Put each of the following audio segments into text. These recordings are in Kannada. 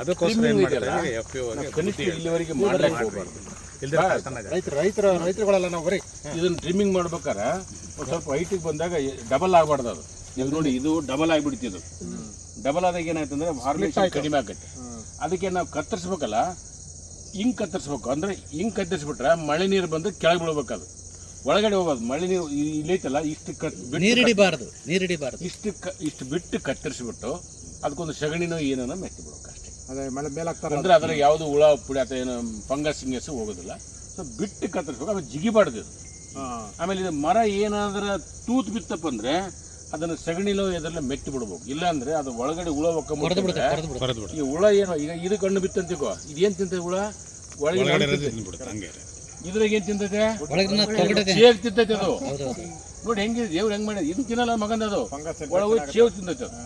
ಅದಕ್ಕೋಸ್ಕರ ಏನು ಮಾಡ್ತಾರೆ ಕನಿಷ್ಠ ಇಲ್ಲಿವರೆಗೆ ಮಾಡ್ಲಿಕ್ಕೆ ಹೋಗ್ಬಾರ್ದು. ರೈತರುಗಳೆಲ್ಲ ನಾವು ಬರೀ ಇದನ್ನ ಟ್ರಿಮ್ಮಿಂಗ್ ಮಾಡ್ಬೇಕಾರೆ ಒಂದು ಸ್ವಲ್ಪ ಹೈಟಿಗೆ ಬಂದಾಗ ಡಬಲ್ ಆಗಬಾರ್ದು. ಅದು ಈಗ ನೋಡಿ ಇದು ಡಬಲ್ ಆಗಿಬಿಡ್ತಿದ್ದು. ಡಬಲ್ ಆದಾಗ ಏನಾಯ್ತು ಅಂದರೆ ಹಾರ್ಮೇಷನ್ ಕಡಿಮೆ ಆಗುತ್ತೆ. ಅದಕ್ಕೆ ನಾವು ಕತ್ತರಿಸ್ಬೇಕಲ್ಲ, ಹಿಂಗೆ ಕತ್ತರಿಸ್ಬೇಕು. ಅಂದರೆ ಹಿಂಗೆ ಕತ್ತರಿಸ್ಬಿಟ್ರೆ ಮಳೆ ನೀರು ಬಂದು ಕೆಳಗೆ ಬೀಳ್ಬೇಕದು, ಒಳಗಡೆ ಹೋಗೋದು. ಮಳೆ ನೀರು ಇಲ್ಲೈತಲ್ಲ ಇಷ್ಟು ನೀರಿಡಿಬಾರ್ದು ಇಷ್ಟು ಬಿಟ್ಟು ಕತ್ತರಿಸ್ಬಿಟ್ಟು ಅದಕ್ಕೊಂದು ಸಗಣಿನೋ ಏನೋ ಮೆತ್ತಿ ಬಿಡ್ಬೇಕು ಅಷ್ಟೇ. ಅದೇ ಮಳೆ ಮೇಲಾಗ್ತಾರೆ ಅಂದರೆ ಅದರ ಯಾವುದು ಹುಳ ಪುಡಿ ಅಥವಾ ಏನು ಫಂಗಸ್ ಹಿಂಗಸ್ ಹೋಗೋದಿಲ್ಲ. ಸೊ ಬಿಟ್ಟು ಕತ್ತರಿಸ್ಬೇಕು, ಆಮೇಲೆ ಜಿಗಿಬಾರ್ದು ಇದು. ಆಮೇಲೆ ಇದು ಮರ ಏನಾದ್ರೆ ತೂತು ಬಿತ್ತಪ್ಪ ಅಂದರೆ ಅದನ್ನು ಸಗಣಿಲೋ ಇದೆಲ್ಲ ಮೆತ್ತಿ ಬಿಡ್ಬೇಕು. ಇಲ್ಲಾಂದರೆ ಅದು ಒಳಗಡೆ ಹುಳ ಒಕ್ಕೊಂಡ್ಬಿಡ್ತಾರೆ. ಈ ಹುಳ ಏನೋ ಈಗ ಇದು ಕಣ್ಣು ಬಿತ್ತಂತಿಕೋ, ಇದೇನು ತಿಂತದೆ ಹುಳ? ಒಳಗಡೆ ಇದ್ರಾಗ ಏನು ತಿಂತೈತೆ? ಚೇವ್ ತಿಂತೈತೆ ಅದು. ನೋಡಿ ಹೆಂಗಿದೆ ದೇವ್ರು ಹೆಂಗೆ ಮಾಡಿದೆ. ಇದು ತಿನ್ನಲ್ಲ ಮಗಂದ, ಅದು ಒಳಗೆ ಚೇವ್ ತಿಂತೈತೆ ಅದು.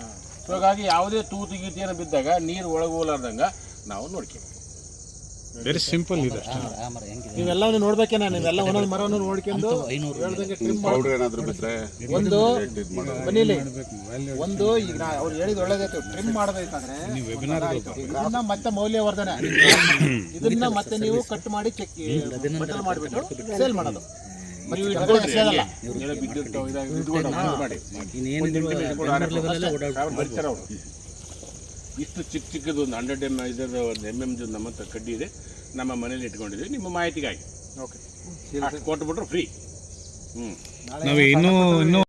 ಸೊ ಹಾಗಾಗಿ ಯಾವುದೇ ತೂತು ಗೀತಿ ಏನೋ ಬಿದ್ದಾಗ ನೀರು ಒಳಗೆ ಹೋಗ್ಲಾರ್ದಂಗೆ ನಾವು ನೋಡ್ತೀವಿ. ವೆರಿ ಸಿಂಪಲ್ ಇದೆ. ನೀವೆಲ್ಲ ನೋಡ್ಬೇಕೇನ, ನೀವೆಲ್ಲ ಒಂದೊಂದು ಮರವನ್ನು ನೋಡ್ಕೊಂಡು ಹೇಳ್ದಂಗೆ ಟ್ರಿಮ್ ಮಾಡಿ. ಒಂದು ಬನ್ನಿಲಿ ಒಂದು ಈಗ ಅವ್ರು ಹೇಳಿದ ಒಳ್ಳೇದಾಯ್ತು. ಟ್ರಿಮ್ ಮಾಡೋದೈತಂದ್ರೆ ಇದನ್ನ ಮತ್ತೆ ಮೌಲ್ಯವರ್ಧನೆ, ಇದನ್ನ ಮತ್ತೆ ನೀವು ಕಟ್ ಮಾಡಿ ಬಟಲ್ ಮಾಡಿಬಿಟ್ಟು ಸೇಲ್ ಮಾಡೋದು. ಇಷ್ಟು ಚಿಕ್ಕದು ಒಂದು 100 mm ನಮ್ಮ ಹತ್ರ ಕಡ್ಡಿ ಇದೆ, ನಮ್ಮ ಮನೇಲಿ ಇಟ್ಕೊಂಡಿದ್ದೀವಿ. ನಿಮ್ಮ ಮಾಹಿತಿಗಾಗಿ ಅಷ್ಟು ಕೊಟ್ಬಿಟ್ರೆ ಫ್ರೀ. ನಾವು ಇನ್ನೂ